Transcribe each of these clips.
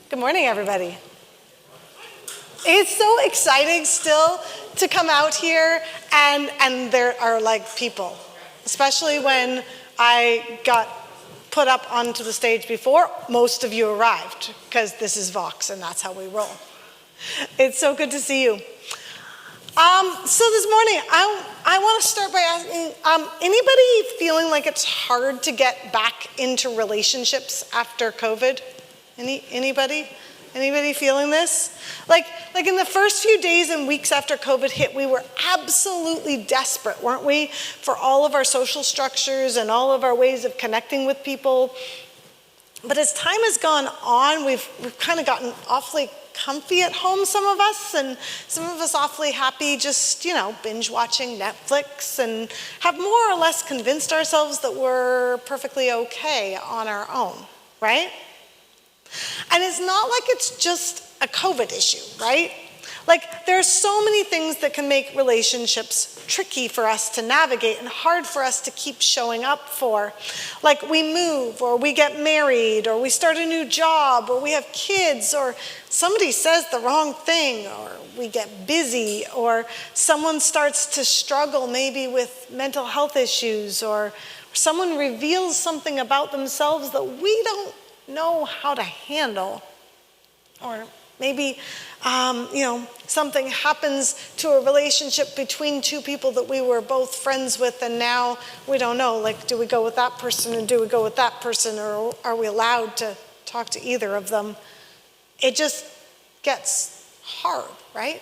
Good morning, everybody. It's so exciting still to come out here and there are like people, especially when I got put up onto the stage before most of you arrived, because this is Vox and that's how we roll. It's so good to see you. So this morning, I want to start by asking, anybody feeling like it's hard to get back into relationships after COVID? Anybody? Anybody feeling this? Like in the first few days and weeks after COVID hit, we were absolutely desperate, weren't we? For all of our social structures and all of our ways of connecting with people. But as time has gone on, we've kind of gotten awfully comfy at home, some of us, and some of us awfully happy just, binge watching Netflix and have more or less convinced ourselves that we're perfectly okay on our own, right? And it's not like it's just a COVID issue, right? Like there are so many things that can make relationships tricky for us to navigate and hard for us to keep showing up for. Like we move, or we get married, or we start a new job, or we have kids, or somebody says the wrong thing, or we get busy, or someone starts to struggle maybe with mental health issues, or someone reveals something about themselves that we don't know how to handle, or maybe something happens to a relationship between two people that we were both friends with, and now we don't know, like, do we go with that person and do we go with that person, or are we allowed to talk to either of them? It just gets hard, right?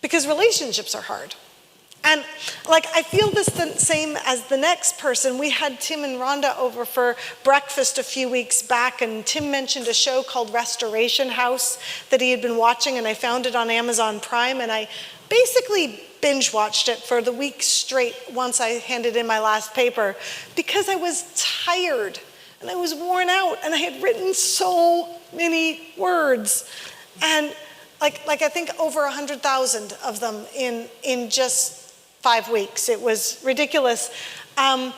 Because relationships are hard. And I feel this the same as the next person. We had Tim and Rhonda over for breakfast a few weeks back, and Tim mentioned a show called Restoration House that he had been watching, and I found it on Amazon Prime, and I basically binge watched it for the week straight once I handed in my last paper, because I was tired and I was worn out and I had written so many words, and like I think over 100,000 of them in just 5 weeks. It was ridiculous. And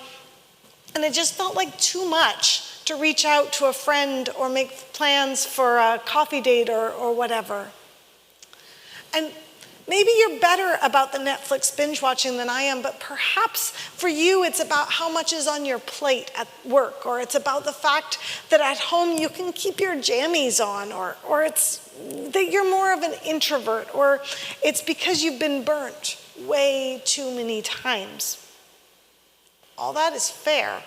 it just felt like too much to reach out to a friend or make plans for a coffee date or whatever. And maybe you're better about the Netflix binge watching than I am, but perhaps for you it's about how much is on your plate at work, or it's about the fact that at home you can keep your jammies on, or it's that you're more of an introvert, or it's because you've been burnt way too many times. All that is fair.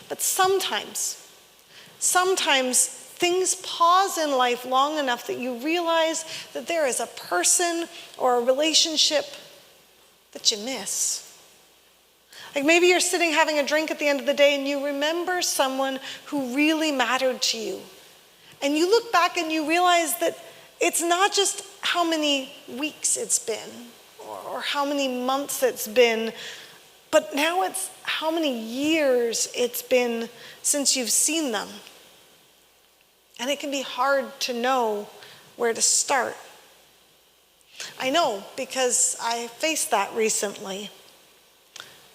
But sometimes things pause in life long enough that you realize that there is a person or a relationship that you miss. Like maybe you're sitting having a drink at the end of the day and you remember someone who really mattered to you. And you look back and you realize that it's not just how many weeks it's been or how many months it's been, but now it's how many years it's been since you've seen them. And it can be hard to know where to start. I know, because I faced that recently.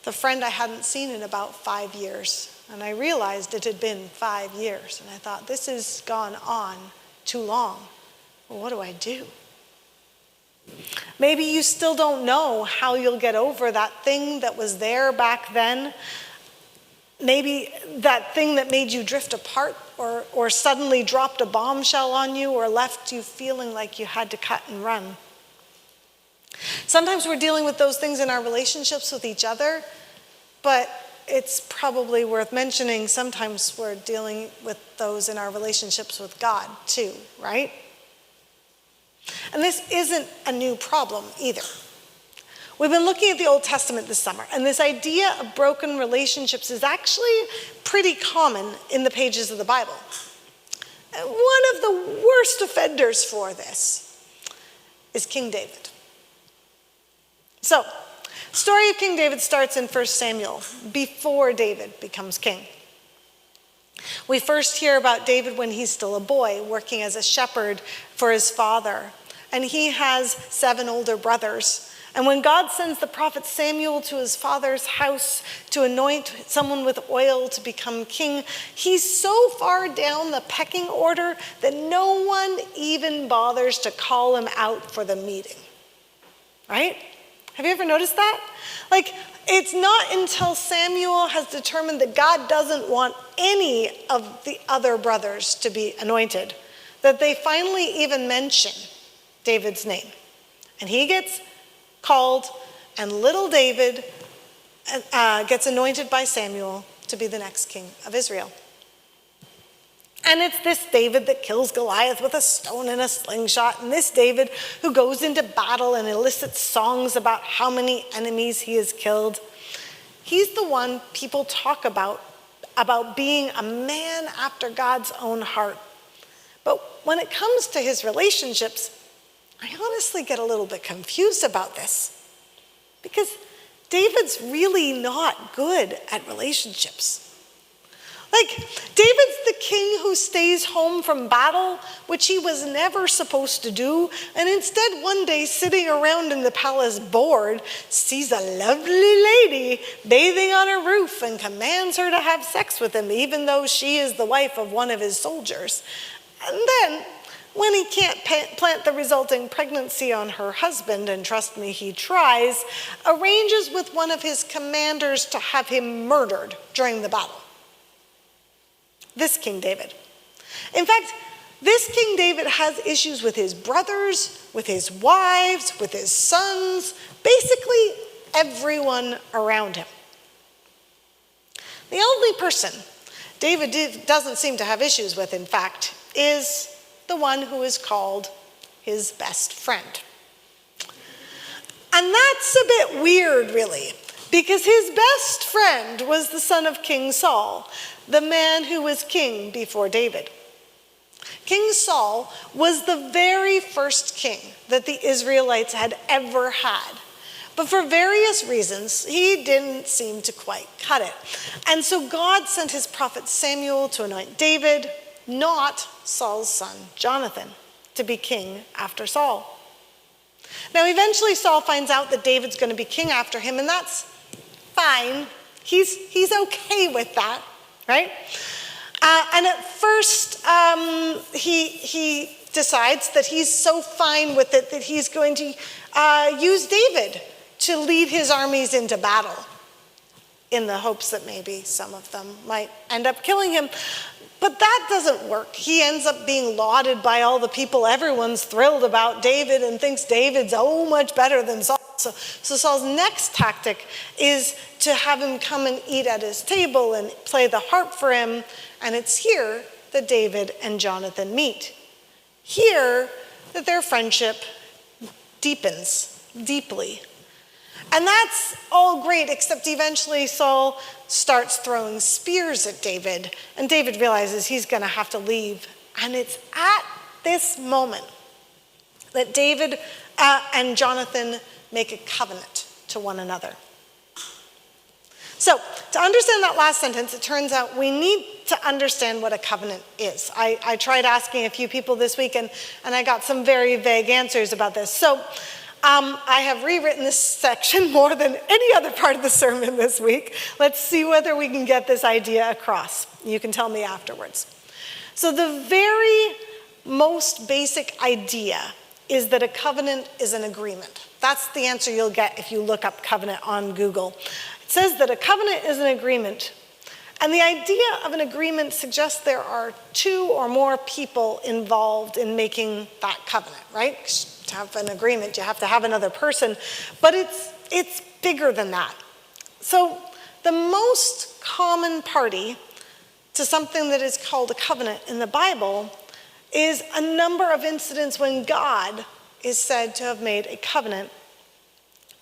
The friend I hadn't seen in about 5 years, and I realized it had been 5 years, and I thought, this has gone on too long. Well, what do I do? Maybe you still don't know how you'll get over that thing that was there back then. Maybe that thing that made you drift apart, or suddenly dropped a bombshell on you, or left you feeling like you had to cut and run. Sometimes we're dealing with those things in our relationships with each other, but it's probably worth mentioning sometimes we're dealing with those in our relationships with God too, right? And this isn't a new problem either. We've been looking at the Old Testament this summer, and this idea of broken relationships is actually pretty common in the pages of the Bible. And one of the worst offenders for this is King David. So, the story of King David starts in 1 Samuel, before David becomes king. We first hear about David when he's still a boy, working as a shepherd for his father. And he has 7 older brothers. And when God sends the prophet Samuel to his father's house to anoint someone with oil to become king, he's so far down the pecking order that no one even bothers to call him out for the meeting. Right? Have you ever noticed that? Like, it's not until Samuel has determined that God doesn't want any of the other brothers to be anointed that they finally even mention David's name. And he gets called, and little David gets anointed by Samuel to be the next king of Israel. And it's this David that kills Goliath with a stone and a slingshot, and this David who goes into battle and elicits songs about how many enemies he has killed. He's the one people talk about being a man after God's own heart. But when it comes to his relationships, I honestly get a little bit confused about this, because David's really not good at relationships. Like, David's the king who stays home from battle, which he was never supposed to do, and instead one day sitting around in the palace bored, sees a lovely lady bathing on a roof and commands her to have sex with him, even though she is the wife of one of his soldiers. And then, when he can't plant the resulting pregnancy on her husband, and trust me, he tries, arranges with one of his commanders to have him murdered during the battle. This King David. In fact, this King David has issues with his brothers, with his wives, with his sons, basically everyone around him. The only person David doesn't seem to have issues with, in fact, is the one who is called his best friend. And that's a bit weird, really, because his best friend was the son of King Saul, the man who was king before David. King Saul was the very first king that the Israelites had ever had. But for various reasons, he didn't seem to quite cut it. And so God sent his prophet Samuel to anoint David, not Saul's son, Jonathan, to be king after Saul. Now, eventually Saul finds out that David's going to be king after him, and that's fine. He's okay with that, right? And at first, he decides that he's so fine with it that he's going to use David to lead his armies into battle, in the hopes that maybe some of them might end up killing him. But that doesn't work. He ends up being lauded by all the people. Everyone's thrilled about David and thinks David's so much better than Saul. So Saul's next tactic is to have him come and eat at his table and play the harp for him. And it's here that David and Jonathan meet. Here that their friendship deepens deeply. And that's all great, except eventually Saul starts throwing spears at David, and David realizes he's going to have to leave. And it's at this moment that David and Jonathan make a covenant to one another. So, to understand that last sentence, it turns out we need to understand what a covenant is. I tried asking a few people this week, and I got some very vague answers about this. So, I have rewritten this section more than any other part of the sermon this week. Let's see whether we can get this idea across. You can tell me afterwards. So the very most basic idea is that a covenant is an agreement. That's the answer you'll get if you look up covenant on Google. It says that a covenant is an agreement. And the idea of an agreement suggests there are two or more people involved in making that covenant, right? To have an agreement, you have to have another person. But it's bigger than that. So the most common party to something that is called a covenant in the Bible is a number of incidents when God is said to have made a covenant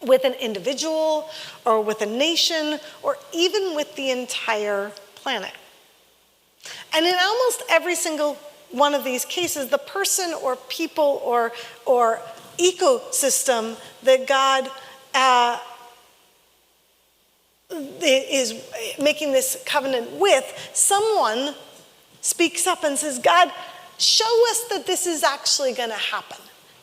with an individual or with a nation or even with the entire planet. And in almost every single one of these cases, the person or people or ecosystem that God is making this covenant with, someone speaks up and says, God, show us that this is actually going to happen.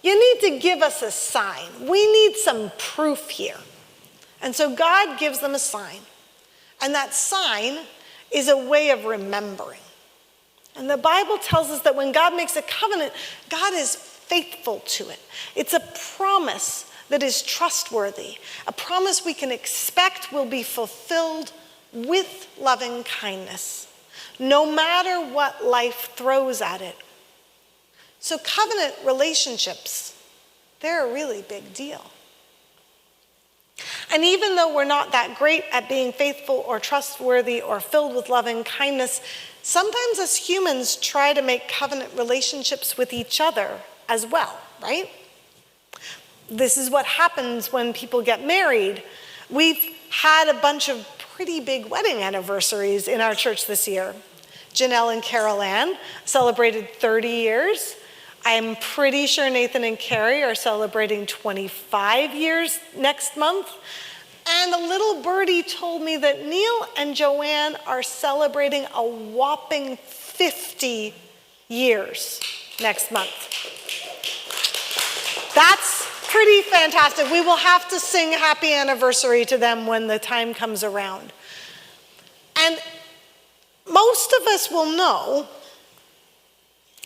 you need to give us a sign. We need some proof here. And so God gives them a sign. And that sign is a way of remembering. And the Bible tells us that when God makes a covenant, God is faithful to it. It's a promise that is trustworthy, a promise we can expect will be fulfilled with loving kindness, no matter what life throws at it. So covenant relationships, they're a really big deal. And even though we're not that great at being faithful or trustworthy or filled with loving kindness, sometimes as humans try to make covenant relationships with each other as well, right? This is what happens when people get married. We've had a bunch of pretty big wedding anniversaries in our church this year. Janelle and Carol Ann celebrated 30 years. I'm pretty sure Nathan and Carrie are celebrating 25 years next month. And a little birdie told me that Neil and Joanne are celebrating a whopping 50 years next month. That's pretty fantastic. We will have to sing happy anniversary to them when the time comes around. And most of us will know,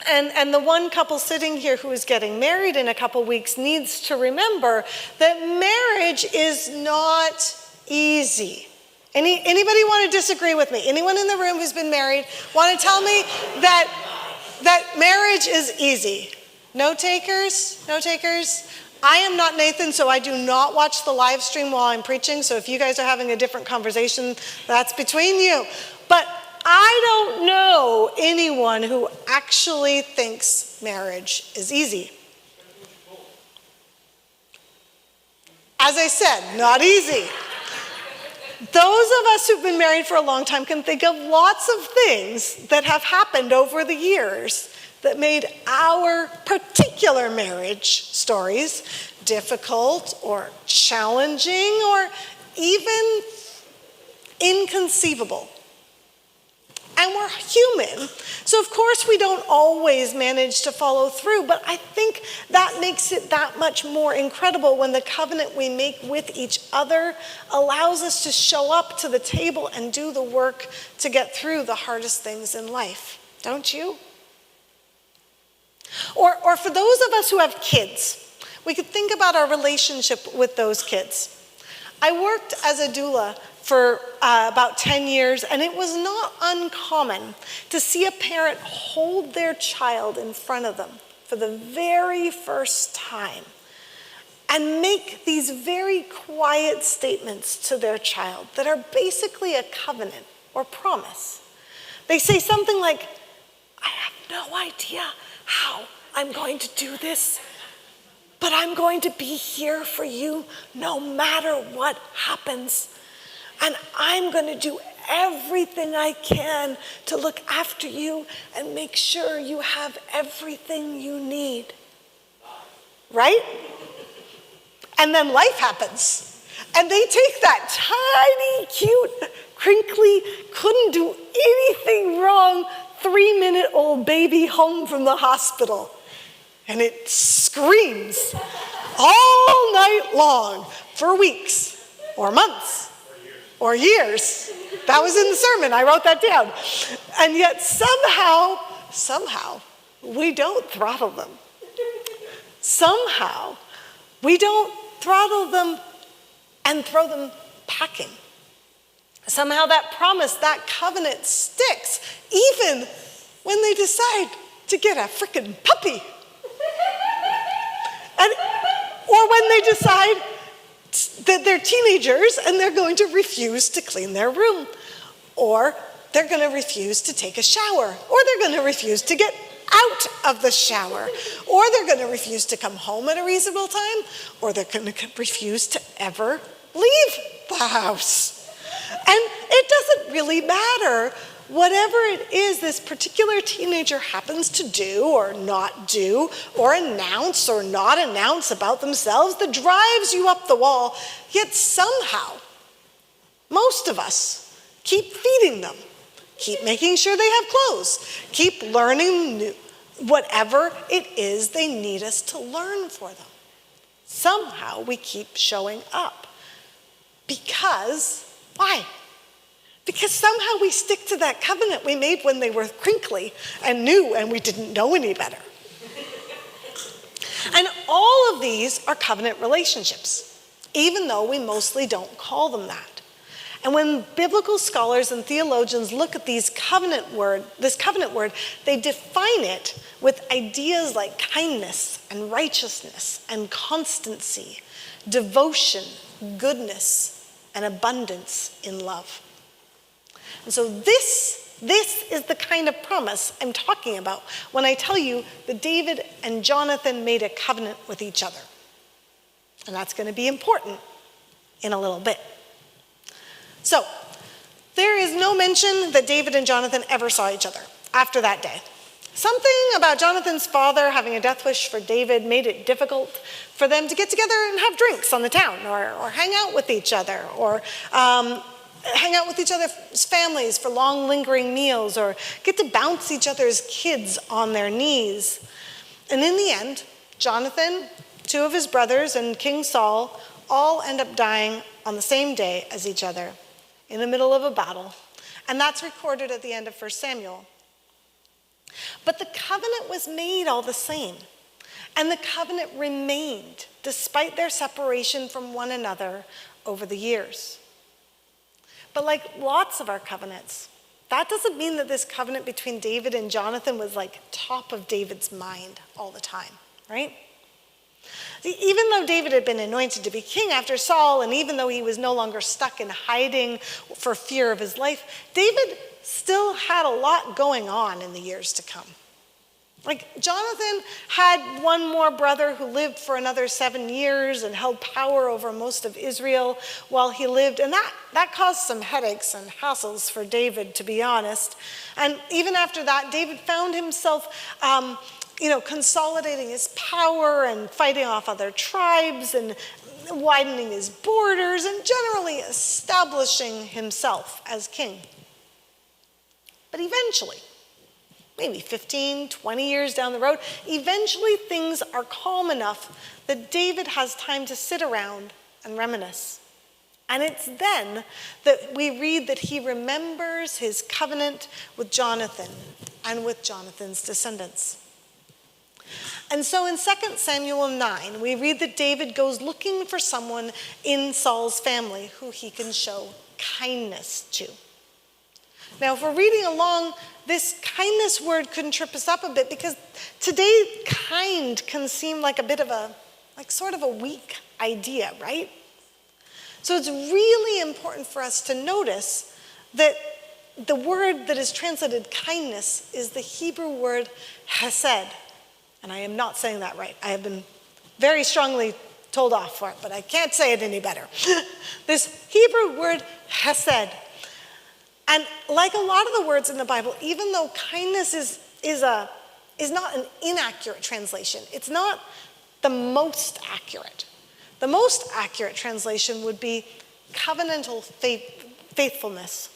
and the one couple sitting here who is getting married in a couple weeks needs to remember that marriage is not easy. Anybody want to disagree with me? Anyone in the room who's been married want to tell me that marriage is easy? No takers? No takers? I am not Nathan, so I do not watch the live stream while I'm preaching. So if you guys are having a different conversation, that's between you. But I don't know anyone who actually thinks marriage is easy. As I said, not easy. Those of us who've been married for a long time can think of lots of things that have happened over the years that made our particular marriage stories difficult or challenging or even inconceivable. And we're human, so of course we don't always manage to follow through, but I think that makes it that much more incredible when the covenant we make with each other allows us to show up to the table and do the work to get through the hardest things in life, don't you? Or for those of us who have kids, we could think about our relationship with those kids. I worked as a doula for about 10 years, and it was not uncommon to see a parent hold their child in front of them for the very first time and make these very quiet statements to their child that are basically a covenant or promise. They say something like, I have no idea how I'm going to do this, but I'm going to be here for you no matter what happens. And I'm going to do everything I can to look after you and make sure you have everything you need. Right? And then life happens. And they take that tiny, cute, crinkly, couldn't do anything wrong 3-minute-old baby home from the hospital. And it screams all night long for weeks or months or years. That was in the sermon. I wrote that down. And yet somehow, we don't throttle them. Somehow, we don't throttle them and throw them packing. Somehow that promise, that covenant sticks, even when they decide to get a frickin' puppy. Or when they decide that they're teenagers and they're going to refuse to clean their room. Or they're going to refuse to take a shower. Or they're going to refuse to get out of the shower. Or they're going to refuse to come home at a reasonable time. Or they're going to refuse to ever leave the house. And it doesn't really matter. Whatever it is this particular teenager happens to do or not do or announce or not announce about themselves that drives you up the wall, yet somehow, most of us keep feeding them, keep making sure they have clothes, keep learning whatever it is they need us to learn for them. Somehow we keep showing up. Because, why? Because somehow we stick to that covenant we made when they were crinkly and new and we didn't know any better. And all of these are covenant relationships, even though we mostly don't call them that. And when biblical scholars and theologians look at this covenant word, they define it with ideas like kindness and righteousness and constancy, devotion, goodness, and abundance in love. And so this is the kind of promise I'm talking about when I tell you that David and Jonathan made a covenant with each other. And that's going to be important in a little bit. So, there is no mention that David and Jonathan ever saw each other after that day. Something about Jonathan's father having a death wish for David made it difficult for them to get together and have drinks on the town, or hang out with each other, or hang out with each other's families for long lingering meals, or get to bounce each other's kids on their knees. And in the end, Jonathan, two of his brothers, and King Saul all end up dying on the same day as each other in the middle of a battle. And that's recorded at the end of 1 Samuel. But the covenant was made all the same. And the covenant remained despite their separation from one another over the years. But like lots of our covenants, that doesn't mean that this covenant between David and Jonathan was like top of David's mind all the time, right? See, even though David had been anointed to be king after Saul, and even though he was no longer stuck in hiding for fear of his life, David still had a lot going on in the years to come. Like, Jonathan had one more brother who lived for another 7 years and held power over most of Israel while he lived. And that caused some headaches and hassles for David, to be honest. And even after that, David found himself consolidating his power and fighting off other tribes and widening his borders and generally establishing himself as king. But eventually, maybe 15, 20 years down the road, eventually things are calm enough that David has time to sit around and reminisce. And it's then that we read that he remembers his covenant with Jonathan and with Jonathan's descendants. And so in 2 Samuel 9, we read that David goes looking for someone in Saul's family who he can show kindness to. Now, if we're reading along, this kindness word couldn't trip us up a bit, because today kind can seem like a bit of a, sort of a weak idea, right? So it's really important for us to notice that the word that is translated kindness is the Hebrew word hesed. And I am not saying that right. I have been very strongly told off for it, but I can't say it any better. This Hebrew word hesed. And like a lot of the words in the Bible, even though kindness is not an inaccurate translation, it's not the most accurate. The most accurate translation would be covenantal faithfulness.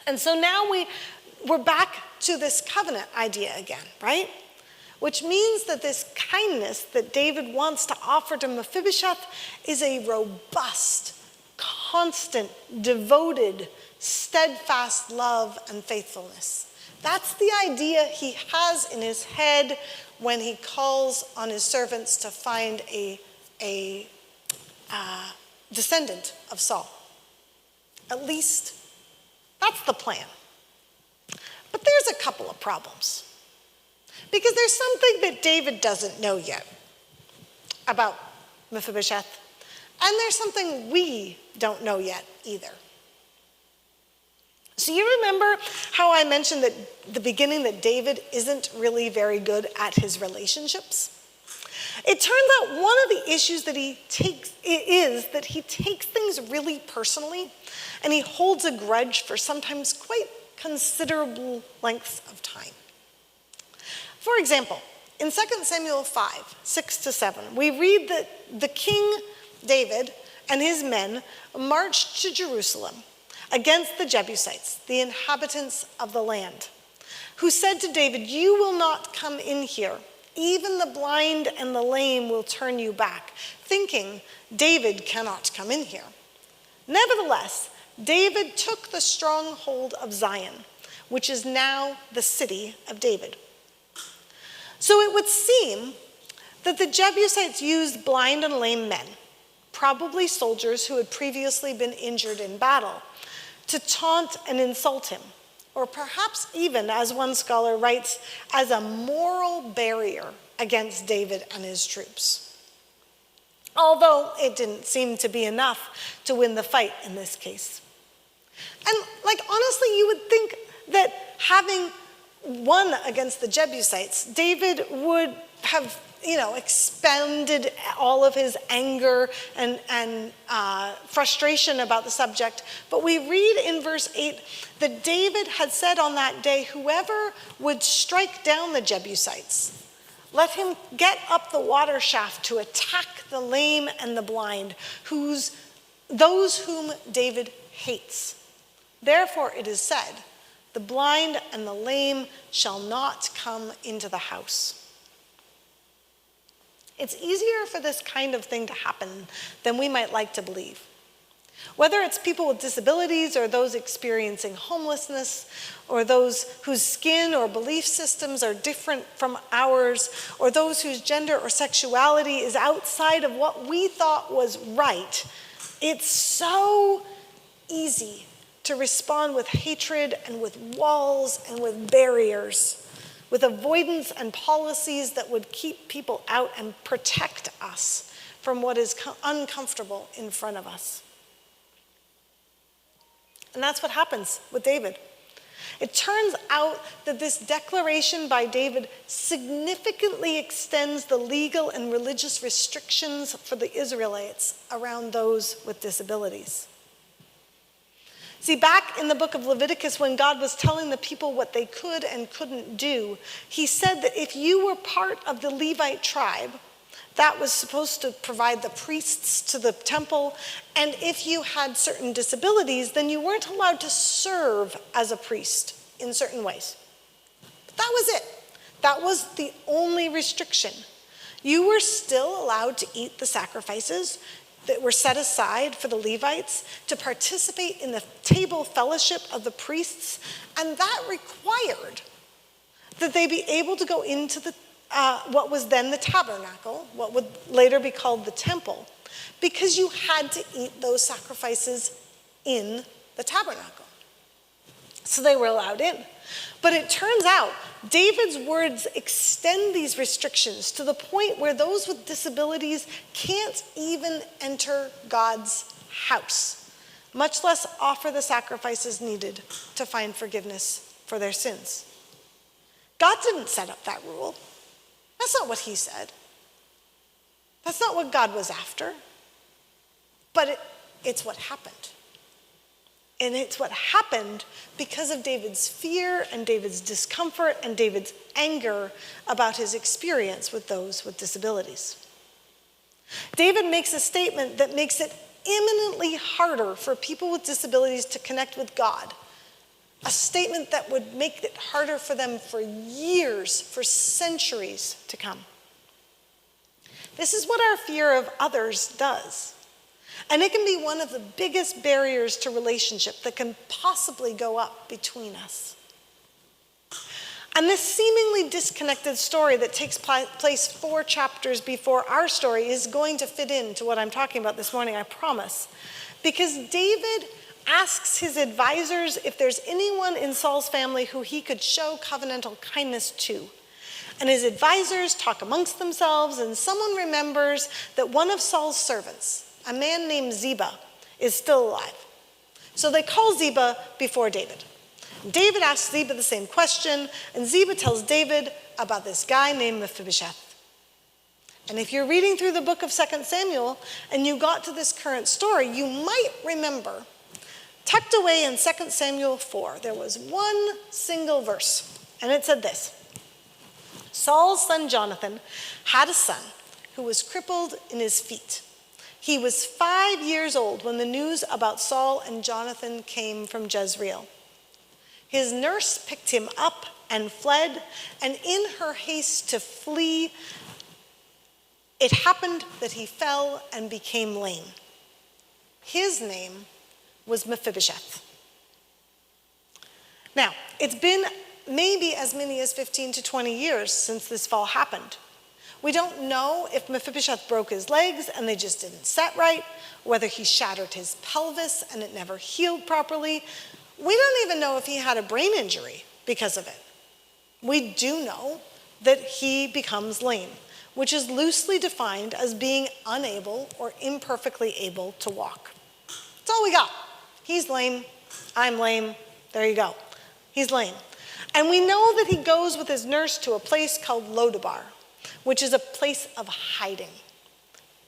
And so now we're back to this covenant idea again, right? Which means that this kindness that David wants to offer to Mephibosheth is a robust, constant, devoted, steadfast love and faithfulness. That's the idea he has in his head when he calls on his servants to find a descendant of Saul. At least, that's the plan. But there's a couple of problems. Because there's something that David doesn't know yet about Mephibosheth, and there's something we don't know yet either. So you remember how I mentioned at the beginning that David isn't really very good at his relationships? It turns out one of the issues that he takes is that he takes things really personally, and he holds a grudge for sometimes quite considerable lengths of time. For example, in 2 Samuel 5, 6-7, we read that the king David and his men marched to Jerusalem against the Jebusites, the inhabitants of the land, who said to David, "You will not come in here. Even the blind and the lame will turn you back," thinking, "David cannot come in here." Nevertheless, David took the stronghold of Zion, which is now the city of David. So it would seem that the Jebusites used blind and lame men, probably soldiers who had previously been injured in battle, to taunt and insult him, or perhaps even, as one scholar writes, as a moral barrier against David and his troops. Although it didn't seem to be enough to win the fight in this case. And honestly, you would think that having won against the Jebusites, David would have expended all of his anger and frustration about the subject. But we read in verse 8 that David had said on that day, "Whoever would strike down the Jebusites, let him get up the water shaft to attack the lame and the blind, those whom David hates. Therefore it is said, the blind and the lame shall not come into the house." It's easier for this kind of thing to happen than we might like to believe. Whether it's people with disabilities or those experiencing homelessness or those whose skin or belief systems are different from ours or those whose gender or sexuality is outside of what we thought was right, it's so easy to respond with hatred and with walls and with barriers, with avoidance and policies that would keep people out and protect us from what is uncomfortable in front of us. And that's what happens with David. It turns out that this declaration by David significantly extends the legal and religious restrictions for the Israelites around those with disabilities. See, back in the book of Leviticus, when God was telling the people what they could and couldn't do, he said that if you were part of the Levite tribe, that was supposed to provide the priests to the temple, and if you had certain disabilities, then you weren't allowed to serve as a priest in certain ways. But that was it. That was the only restriction. You were still allowed to eat the sacrifices that were set aside for the Levites, to participate in the table fellowship of the priests, and that required that they be able to go into the what was then the tabernacle, what would later be called the temple, because you had to eat those sacrifices in the tabernacle. So they were allowed in. But it turns out David's words extend these restrictions to the point where those with disabilities can't even enter God's house, much less offer the sacrifices needed to find forgiveness for their sins. God didn't set up that rule. That's not what he said. That's not what God was after. But it's what happened. And it's what happened because of David's fear and David's discomfort and David's anger about his experience with those with disabilities. David makes a statement that makes it imminently harder for people with disabilities to connect with God. A statement that would make it harder for them for years, for centuries to come. This is what our fear of others does. And it can be one of the biggest barriers to relationship that can possibly go up between us. And this seemingly disconnected story that takes place 4 chapters before our story is going to fit into what I'm talking about this morning, I promise. Because David asks his advisors if there's anyone in Saul's family who he could show covenantal kindness to. And his advisors talk amongst themselves, and someone remembers that one of Saul's servants, a man named Ziba, is still alive. So they call Ziba before David. David asks Ziba the same question, and Ziba tells David about this guy named Mephibosheth. And if you're reading through the book of 2 Samuel and you got to this current story, you might remember, tucked away in 2 Samuel 4, there was one single verse, and it said this: Saul's son Jonathan had a son who was crippled in his feet. He was 5 years old when the news about Saul and Jonathan came from Jezreel. His nurse picked him up and fled, and in her haste to flee, it happened that he fell and became lame. His name was Mephibosheth. Now, it's been maybe as many as 15 to 20 years since this fall happened. We don't know if Mephibosheth broke his legs and they just didn't set right, whether he shattered his pelvis and it never healed properly. We don't even know if he had a brain injury because of it. We do know that he becomes lame, which is loosely defined as being unable or imperfectly able to walk. That's all we got. He's lame, I'm lame, there you go. He's lame. And we know that he goes with his nurse to a place called Lodabar, which is a place of hiding.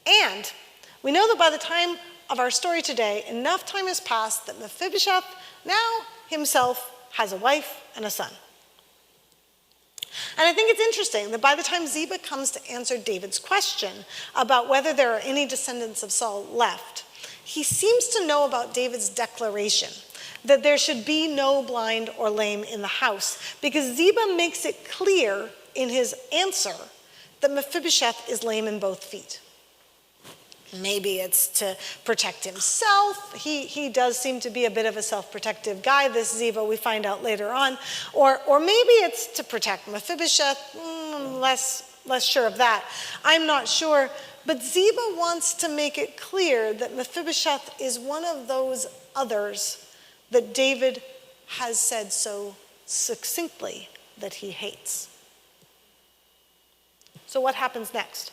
And we know that by the time of our story today, enough time has passed that Mephibosheth now himself has a wife and a son. And I think it's interesting that by the time Ziba comes to answer David's question about whether there are any descendants of Saul left, he seems to know about David's declaration that there should be no blind or lame in the house, because Ziba makes it clear in his answer that Mephibosheth is lame in both feet. Maybe it's to protect himself. He does seem to be a bit of a self-protective guy, this Ziba, we find out later on. Or maybe it's to protect Mephibosheth. Less sure of that. I'm not sure. But Ziba wants to make it clear that Mephibosheth is one of those others that David has said so succinctly that he hates. So what happens next?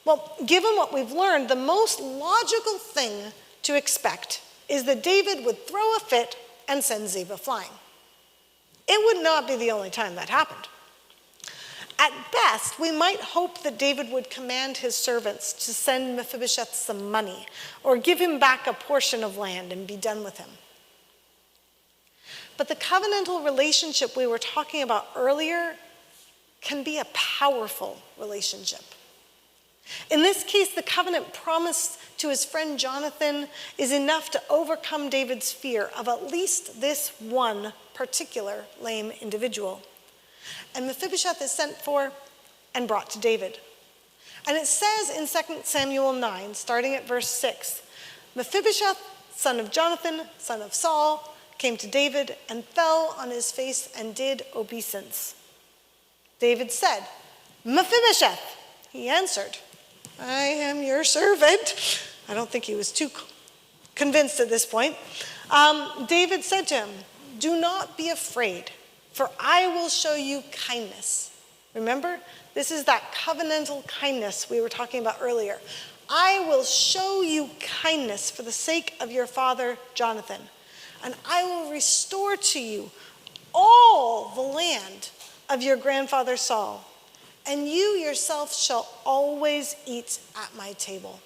Well, given what we've learned, the most logical thing to expect is that David would throw a fit and send Ziba flying. It would not be the only time that happened. At best, we might hope that David would command his servants to send Mephibosheth some money or give him back a portion of land and be done with him. But the covenantal relationship we were talking about earlier can be a powerful relationship. In this case, the covenant promised to his friend Jonathan is enough to overcome David's fear of at least this one particular lame individual. And Mephibosheth is sent for and brought to David. And it says in 2 Samuel 9, starting at verse 6, Mephibosheth, son of Jonathan, son of Saul, came to David and fell on his face and did obeisance. David said, Mephibosheth. He answered, I am your servant. I don't think he was too convinced at this point. David said to him, do not be afraid, for I will show you kindness. Remember, this is that covenantal kindness we were talking about earlier. I will show you kindness for the sake of your father Jonathan, and I will restore to you all the land of your grandfather Saul, and you yourself shall always eat at my table.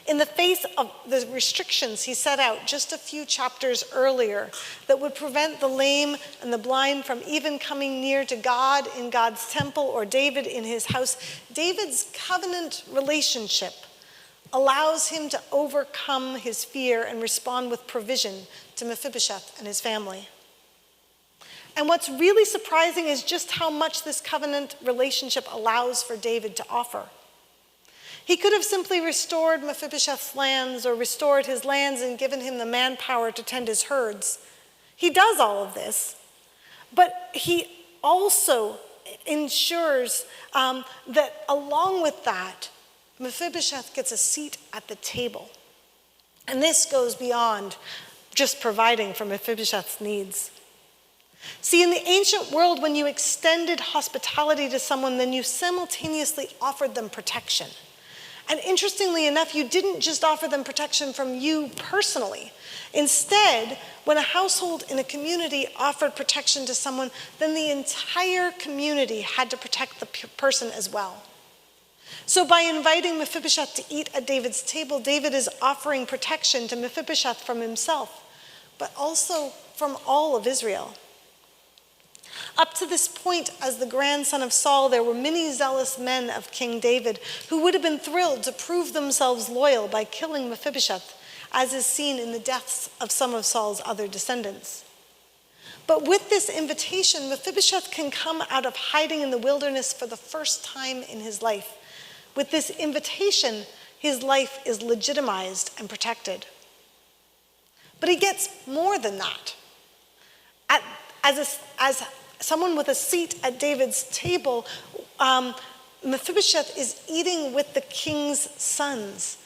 In the face of the restrictions he set out just a few chapters earlier that would prevent the lame and the blind from even coming near to God in God's temple or David in his house, David's covenant relationship allows him to overcome his fear and respond with provision to Mephibosheth and his family. And what's really surprising is just how much this covenant relationship allows for David to offer. He could have simply restored Mephibosheth's lands or restored his lands and given him the manpower to tend his herds. He does all of this, but he also ensures that along with that, Mephibosheth gets a seat at the table. And this goes beyond just providing for Mephibosheth's needs. See, in the ancient world, when you extended hospitality to someone, then you simultaneously offered them protection. And interestingly enough, you didn't just offer them protection from you personally. Instead, when a household in a community offered protection to someone, then the entire community had to protect the person as well. So by inviting Mephibosheth to eat at David's table, David is offering protection to Mephibosheth from himself, but also from all of Israel. Up to this point, as the grandson of Saul, there were many zealous men of King David who would have been thrilled to prove themselves loyal by killing Mephibosheth, as is seen in the deaths of some of Saul's other descendants. But with this invitation, Mephibosheth can come out of hiding in the wilderness for the first time in his life. With this invitation, his life is legitimized and protected. But he gets more than that. As someone with a seat at David's table, Mephibosheth is eating with the king's sons.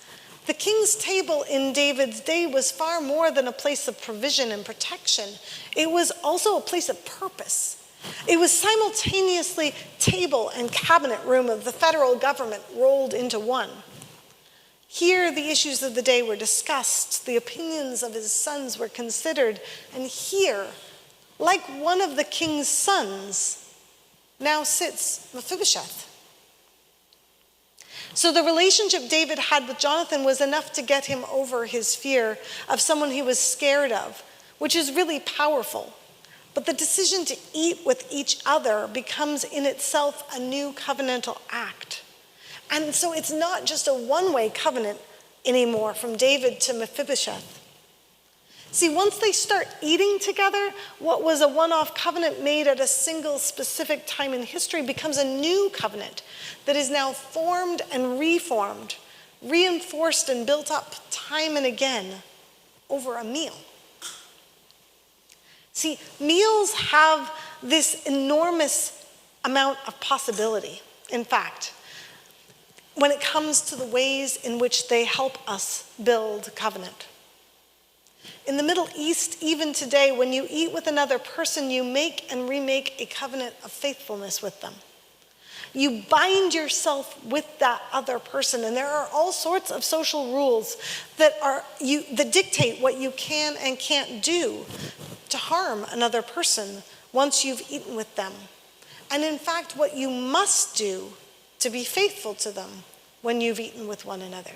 The king's table in David's day was far more than a place of provision and protection. It was also a place of purpose. It was simultaneously table and cabinet room of the federal government rolled into one. Here, the issues of the day were discussed, the opinions of his sons were considered, and here, like one of the king's sons, now sits Mephibosheth. So the relationship David had with Jonathan was enough to get him over his fear of someone he was scared of, which is really powerful. But the decision to eat with each other becomes in itself a new covenantal act. And so it's not just a one-way covenant anymore from David to Mephibosheth. See, once they start eating together, what was a one-off covenant made at a single specific time in history becomes a new covenant that is now formed and reformed, reinforced and built up time and again over a meal. See, meals have this enormous amount of possibility, in fact, when it comes to the ways in which they help us build covenant. In the Middle East, even today, when you eat with another person, you make and remake a covenant of faithfulness with them. You bind yourself with that other person, and there are all sorts of social rules that dictate what you can and can't do to harm another person once you've eaten with them. And in fact, what you must do to be faithful to them when you've eaten with one another.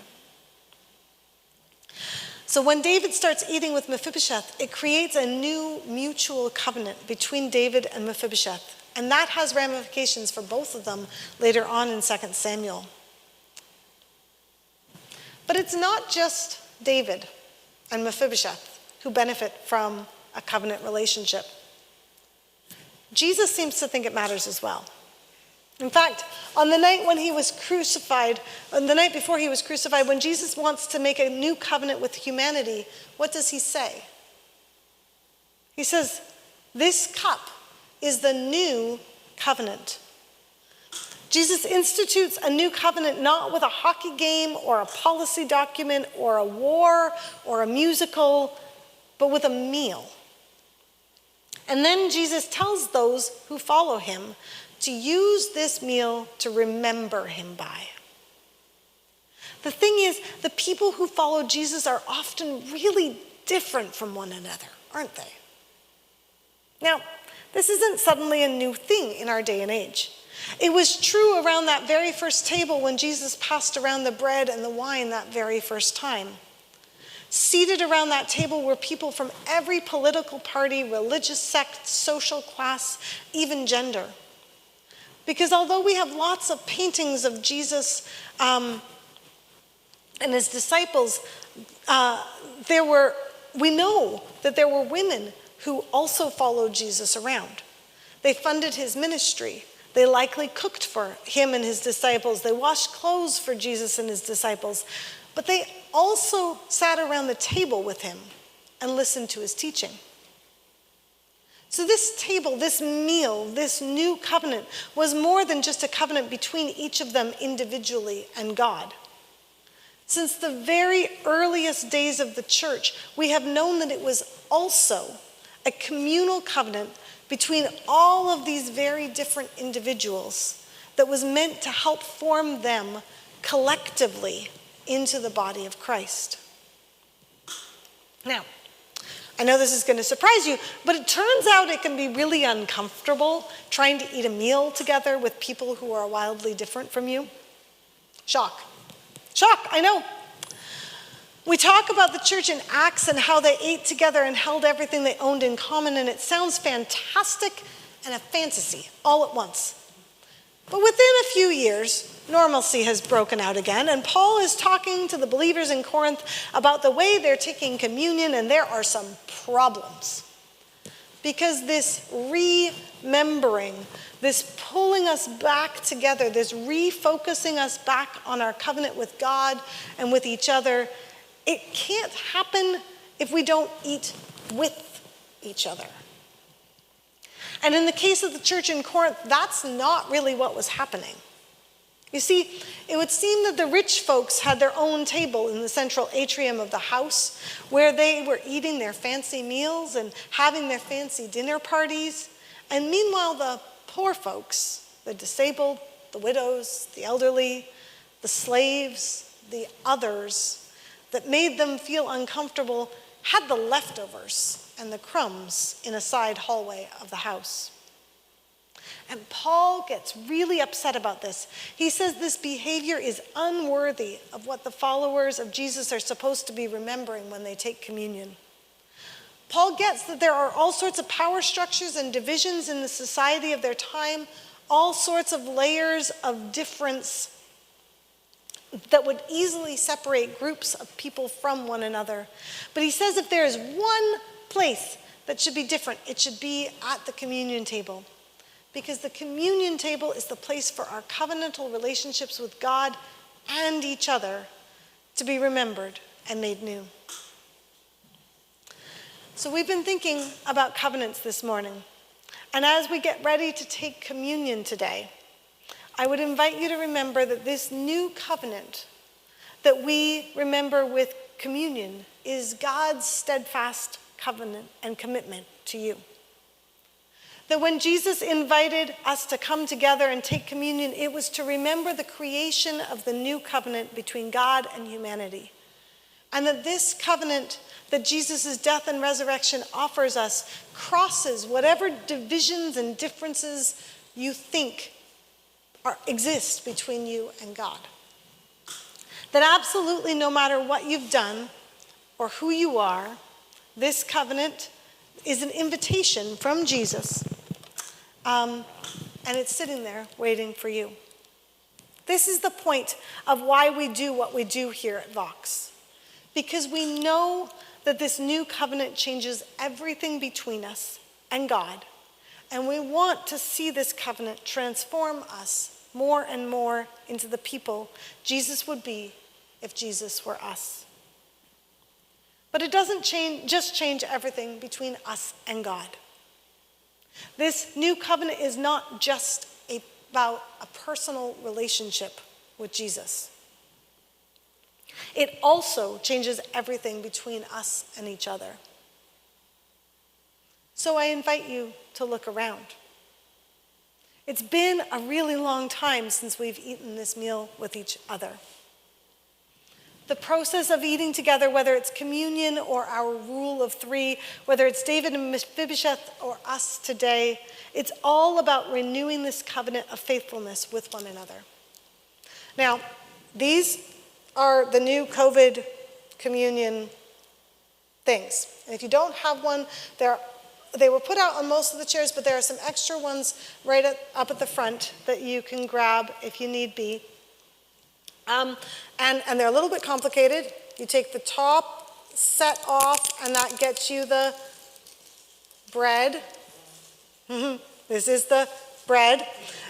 So when David starts eating with Mephibosheth, it creates a new mutual covenant between David and Mephibosheth. And that has ramifications for both of them later on in 2 Samuel. But it's not just David and Mephibosheth who benefit from a covenant relationship. Jesus seems to think it matters as well. In fact, on the night when he was crucified, on the night before he was crucified, when Jesus wants to make a new covenant with humanity, what does he say? He says, "This cup is the new covenant." Jesus institutes a new covenant not with a hockey game or a policy document or a war or a musical, but with a meal. And then Jesus tells those who follow him to use this meal to remember him by. The thing is, the people who follow Jesus are often really different from one another, aren't they? Now, this isn't suddenly a new thing in our day and age. It was true around that very first table when Jesus passed around the bread and the wine that very first time. Seated around that table were people from every political party, religious sect, social class, even gender. Because although we have lots of paintings of Jesus and his disciples, we know that there were women who also followed Jesus around. They funded his ministry. They likely cooked for him and his disciples. They washed clothes for Jesus and his disciples. But they also sat around the table with him and listened to his teaching. So this table, this meal, this new covenant was more than just a covenant between each of them individually and God. Since the very earliest days of the church, we have known that it was also a communal covenant between all of these very different individuals that was meant to help form them collectively into the body of Christ. Now, I know this is going to surprise you, but it turns out it can be really uncomfortable trying to eat a meal together with people who are wildly different from you. Shock, I know. We talk about the church in Acts and how they ate together and held everything they owned in common, and it sounds fantastic and a fantasy all at once. But within a few years, normalcy has broken out again, and Paul is talking to the believers in Corinth about the way they're taking communion, and there are some problems. because this remembering, this pulling us back together, this refocusing us back on our covenant with God and with each other, it can't happen if we don't eat with each other. And in the case of the church in Corinth, that's not really what was happening. You see, it would seem that the rich folks had their own table in the central atrium of the house where they were eating their fancy meals and having their fancy dinner parties. And meanwhile, the poor folks, the disabled, the widows, the elderly, the slaves, the others that made them feel uncomfortable had the leftovers and the crumbs in a side hallway of the house. And Paul gets really upset about this. He says this behavior is unworthy of what the followers of Jesus are supposed to be remembering when they take communion. Paul gets that there are all sorts of power structures and divisions in the society of their time, all sorts of layers of difference that would easily separate groups of people from one another. But he says if there is one place that should be different, it should be at the communion table. Because the communion table is the place for our covenantal relationships with God and each other to be remembered and made new. So we've been thinking about covenants this morning. And as we get ready to take communion today, I would invite you to remember that this new covenant that we remember with communion is God's steadfast covenant and commitment to you. That when Jesus invited us to come together and take communion, it was to remember the creation of the new covenant between God and humanity. And that this covenant that Jesus' death and resurrection offers us crosses whatever divisions and differences you think exist between you and God. That absolutely no matter what you've done or who you are, this covenant is an invitation from Jesus. And it's sitting there waiting for you. This is the point of why we do what we do here at Vox. Because we know that this new covenant changes everything between us and God. And we want to see this covenant transform us more and more into the people Jesus would be if Jesus were us. But it doesn't just change everything between us and God. This new covenant is not just about a personal relationship with Jesus. It also changes everything between us and each other. So I invite you to look around. It's been a really long time since we've eaten this meal with each other. The process of eating together, whether it's communion or our rule of three, whether it's David and Mephibosheth or us today, it's all about renewing this covenant of faithfulness with one another. Now, these are the new COVID communion things. And if you don't have one, they were put out on most of the chairs, but there are some extra ones right up at the front that you can grab if you need be. And they're a little bit complicated. You take the top set off, and that gets you the bread. This is the bread.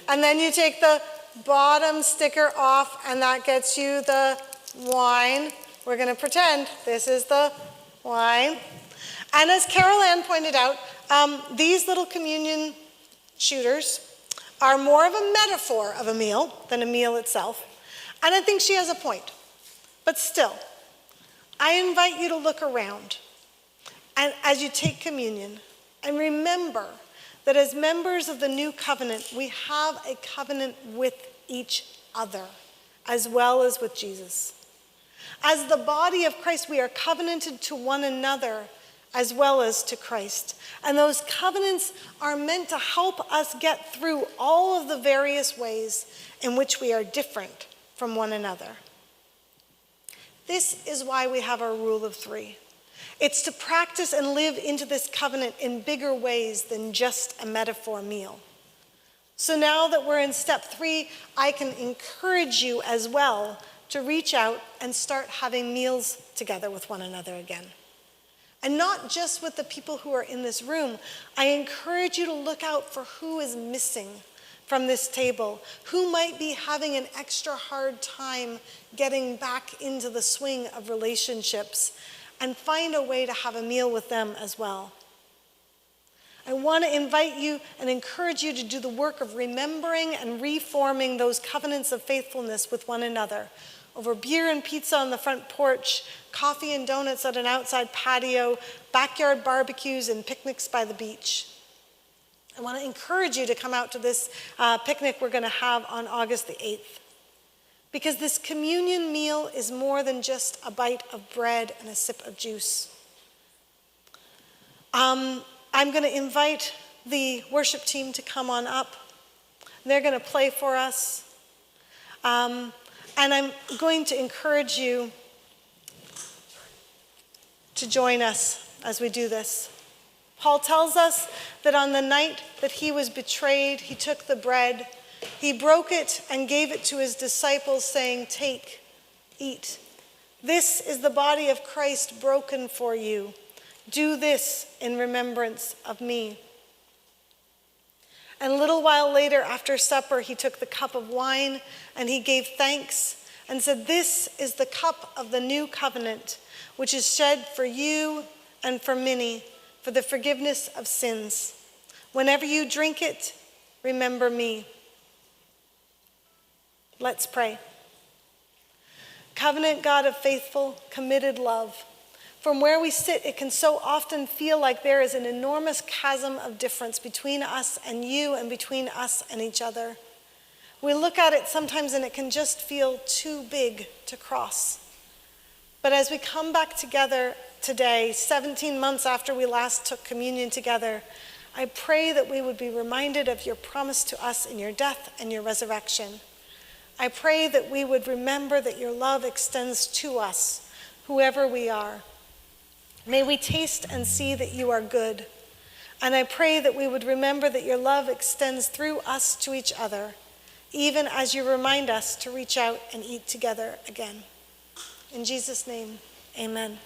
And then you take the bottom sticker off, and that gets you the wine. We're going to pretend this is the wine. And as Carol Ann pointed out, these little communion shooters are more of a metaphor of a meal than a meal itself. And I think she has a point. But still, I invite you to look around and as you take communion and remember that as members of the new covenant, we have a covenant with each other as well as with Jesus. As the body of Christ, we are covenanted to one another as well as to Christ. And those covenants are meant to help us get through all of the various ways in which we are different from one another. This is why we have our rule of three. It's to practice and live into this covenant in bigger ways than just a metaphor meal. So now that we're in step 3, I can encourage you as well to reach out and start having meals together with one another again. And not just with the people who are in this room. I encourage you to look out for who is missing from this table, who might be having an extra hard time getting back into the swing of relationships, and find a way to have a meal with them as well. I want to invite you and encourage you to do the work of remembering and reforming those covenants of faithfulness with one another, over beer and pizza on the front porch, coffee and donuts at an outside patio, backyard barbecues, and picnics by the beach. I want to encourage you to come out to this picnic we're going to have on August the 8th. Because this communion meal is more than just a bite of bread and a sip of juice. I'm going to invite the worship team to come on up. They're going to play for us. And I'm going to encourage you to join us as we do this. Paul tells us that on the night that he was betrayed, he took the bread, he broke it and gave it to his disciples, saying, "Take, eat. This is the body of Christ broken for you. Do this in remembrance of me." And a little while later, after supper, he took the cup of wine and he gave thanks and said, "This is the cup of the new covenant, which is shed for you and for many for the forgiveness of sins. Whenever you drink it, remember me." Let's pray. Covenant God of faithful, committed love, from where we sit, it can so often feel like there is an enormous chasm of difference between us and you and between us and each other. We look at it sometimes and it can just feel too big to cross. But as we come back together today, 17 months after we last took communion together, I pray that we would be reminded of your promise to us in your death and your resurrection. I pray that we would remember that your love extends to us, whoever we are. May we taste and see that you are good. And I pray that we would remember that your love extends through us to each other, even as you remind us to reach out and eat together again. In Jesus' name, amen.